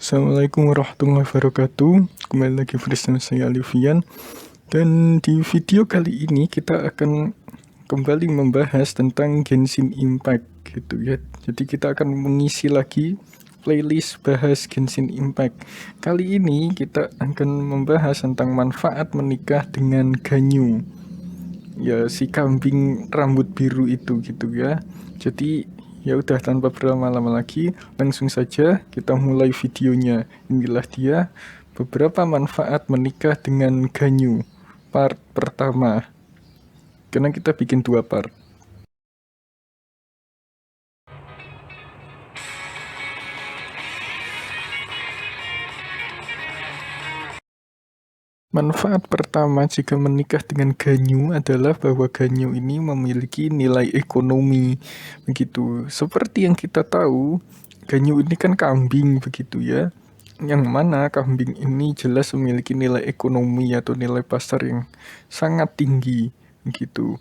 Assalamualaikum warahmatullahi wabarakatuh. Kembali lagi bersama saya Alivian. Dan di video kali ini kita akan kembali membahas tentang Genshin Impact gitu ya. Jadi kita akan mengisi lagi playlist bahas Genshin Impact. Kali ini kita akan membahas tentang manfaat menikah dengan Ganyu. Ya, si kambing rambut biru itu gitu ya. Jadi ya udah, tanpa berlama-lama lagi, langsung saja kita mulai videonya. Inilah dia beberapa manfaat menikah dengan Ganyu part pertama. Karena kita bikin 2 part. Manfaat pertama jika menikah dengan Ganyu adalah bahwa Ganyu ini memiliki nilai ekonomi. Begitu. Seperti yang kita tahu, Ganyu ini kan kambing begitu ya. Yang mana kambing ini jelas memiliki nilai ekonomi atau nilai pasar yang sangat tinggi gitu.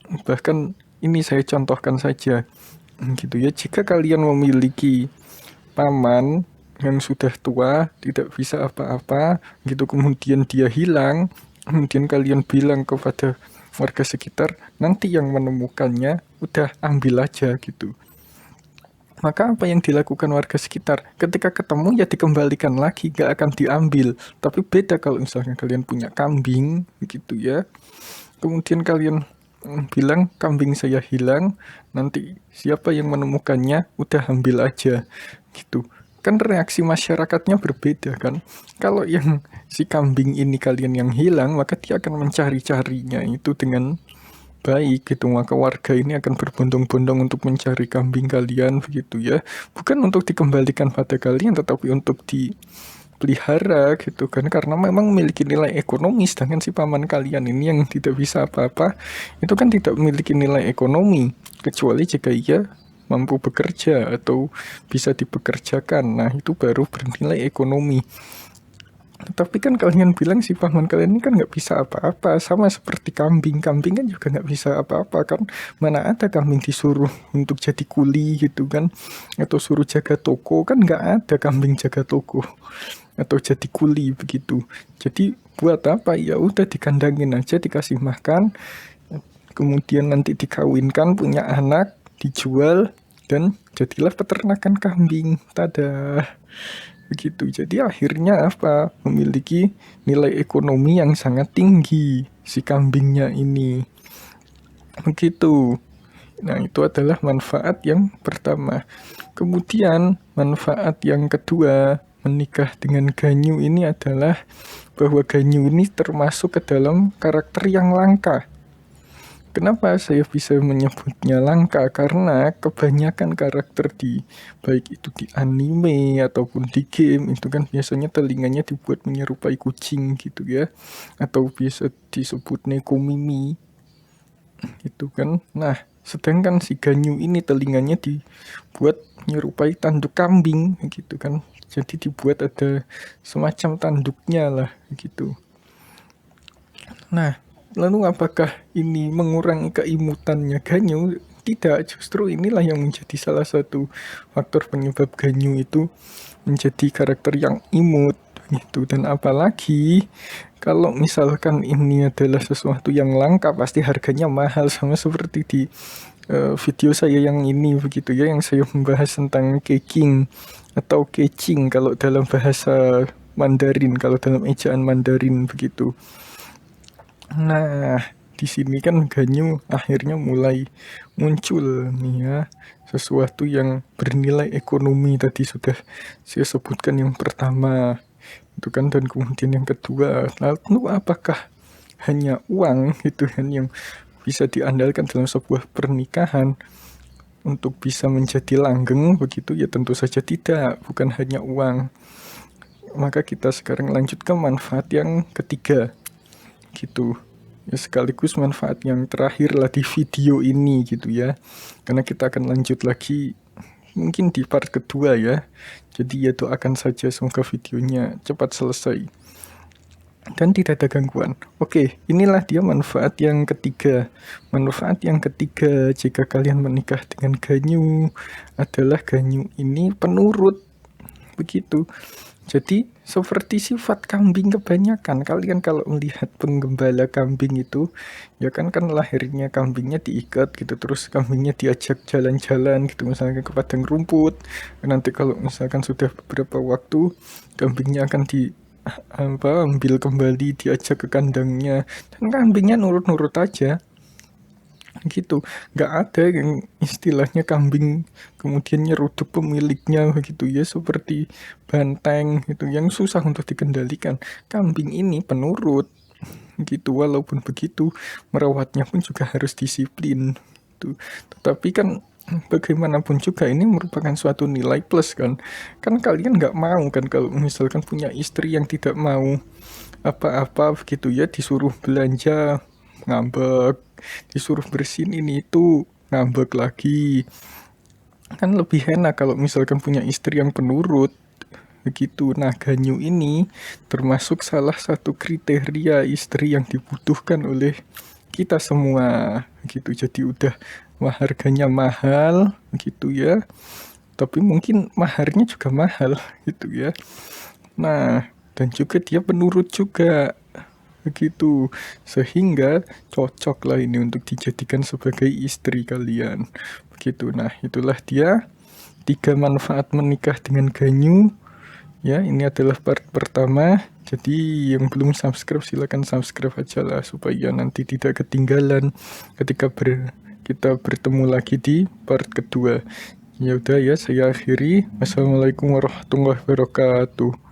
Bahkan ini saya contohkan saja gitu ya. Jika kalian memiliki paman yang sudah tua, tidak bisa apa-apa gitu, kemudian dia hilang, kemudian kalian bilang kepada warga sekitar, nanti yang menemukannya udah ambil aja gitu. Maka apa yang dilakukan warga sekitar? Ketika ketemu ya dikembalikan lagi, gak akan diambil. Tapi beda kalau misalnya kalian punya kambing gitu ya, kemudian kalian bilang kambing saya hilang, nanti siapa yang menemukannya udah ambil aja gitu. Kan reaksi masyarakatnya berbeda kan. Kalau yang si kambing ini kalian yang hilang, maka dia akan mencari-carinya itu dengan baik gitu. Maka warga ini akan berbondong-bondong untuk mencari kambing kalian begitu ya. Bukan untuk dikembalikan pada kalian, tetapi untuk dipelihara gitu kan, karena memang memiliki nilai ekonomi. Sedangkan si paman kalian ini yang tidak bisa apa-apa, itu kan tidak memiliki nilai ekonomi, kecuali jika ia mampu bekerja atau bisa dipekerjakan. Nah, itu baru bernilai ekonomi. Tapi kan kalian bilang si paman kalian ini kan nggak bisa apa-apa, sama seperti kambing. Kambing kan juga nggak bisa apa-apa kan. Mana ada kambing disuruh untuk jadi kuli gitu kan, atau suruh jaga toko, kan nggak ada kambing jaga toko atau jadi kuli begitu. Jadi buat apa? Ya udah, dikandangin aja, dikasih makan, kemudian nanti dikawinkan, punya anak, dijual, dan jadilah peternakan kambing. Tada, begitu. Jadi akhirnya apa? Memiliki nilai ekonomi yang sangat tinggi si kambingnya ini. Begitu. Nah, itu adalah manfaat yang pertama. Kemudian manfaat yang kedua menikah dengan Ganyu ini adalah bahwa Ganyu ini termasuk ke dalam karakter yang langka. Kenapa saya bisa menyebutnya langka? Karena kebanyakan karakter baik itu di anime ataupun di game, itu kan biasanya telinganya dibuat menyerupai kucing gitu ya, atau biasa disebut nekomimi gitu kan. Nah, sedangkan si Ganyu ini telinganya dibuat menyerupai tanduk kambing gitu kan. Jadi dibuat ada semacam tanduknya lah gitu. Nah, lalu apakah ini mengurangi keimutannya Ganyu? Tidak, justru inilah yang menjadi salah satu faktor penyebab Ganyu itu menjadi karakter yang imut gitu. Dan apalagi kalau misalkan ini adalah sesuatu yang langka, pasti harganya mahal, sama seperti di video saya yang ini begitu ya, yang saya membahas tentang keking atau kecing kalau dalam bahasa Mandarin, kalau dalam ejaan Mandarin begitu. Nah, di sini kan Ganyu akhirnya mulai muncul nih ya, sesuatu yang bernilai ekonomi. Tadi sudah saya sebutkan yang pertama itu kan, dan kemudian yang kedua, lalu apakah hanya uang itu kan yang bisa diandalkan dalam sebuah pernikahan untuk bisa menjadi langgeng begitu? Ya tentu saja tidak, bukan hanya uang. Maka kita sekarang lanjut ke manfaat yang ketiga gitu ya, sekaligus manfaat yang terakhir lah di video ini gitu ya, karena kita akan lanjut lagi mungkin di part kedua ya. Jadi ya doakan saja semoga videonya cepat selesai dan tidak ada gangguan. Oke, inilah dia manfaat yang ketiga. Manfaat yang ketiga jika kalian menikah dengan Ganyu adalah Ganyu ini penurut begitu. Jadi seperti sifat kambing kebanyakan, kalian kalau melihat penggembala kambing itu, ya kan lahirnya kambingnya diikat gitu, terus kambingnya diajak jalan-jalan gitu, misalnya ke padang rumput. Nanti kalau misalkan sudah beberapa waktu, kambingnya akan ambil kembali, diajak ke kandangnya, dan kambingnya nurut-nurut aja gitu. Nggak ada yang istilahnya kambing kemudian nyeruduk pemiliknya begitu ya, seperti banteng gitu yang susah untuk dikendalikan. Kambing ini penurut gitu, walaupun begitu merawatnya pun juga harus disiplin gitu. Tetapi kan bagaimanapun juga ini merupakan suatu nilai plus kan. Kan kalian nggak mau kan kalau misalkan punya istri yang tidak mau apa-apa begitu ya, disuruh belanja ngambek, disuruh bersihin ini itu ngambek lagi. Kan lebih enak kalau misalkan punya istri yang penurut begitu. Nah, Ganyu ini termasuk salah satu kriteria istri yang dibutuhkan oleh kita semua gitu. Jadi udah harganya mahal gitu ya, tapi mungkin maharnya juga mahal gitu ya. Nah, dan juga dia penurut juga begitu, sehingga cocok lah ini untuk dijadikan sebagai istri kalian begitu. Nah, itulah dia 3 manfaat menikah dengan Ganyu ya. Ini adalah part pertama. Jadi yang belum subscribe silakan subscribe aja lah, supaya nanti tidak ketinggalan ketika kita bertemu lagi di part kedua. Ya udah ya, saya akhiri. Wassalamualaikum warahmatullahi wabarakatuh.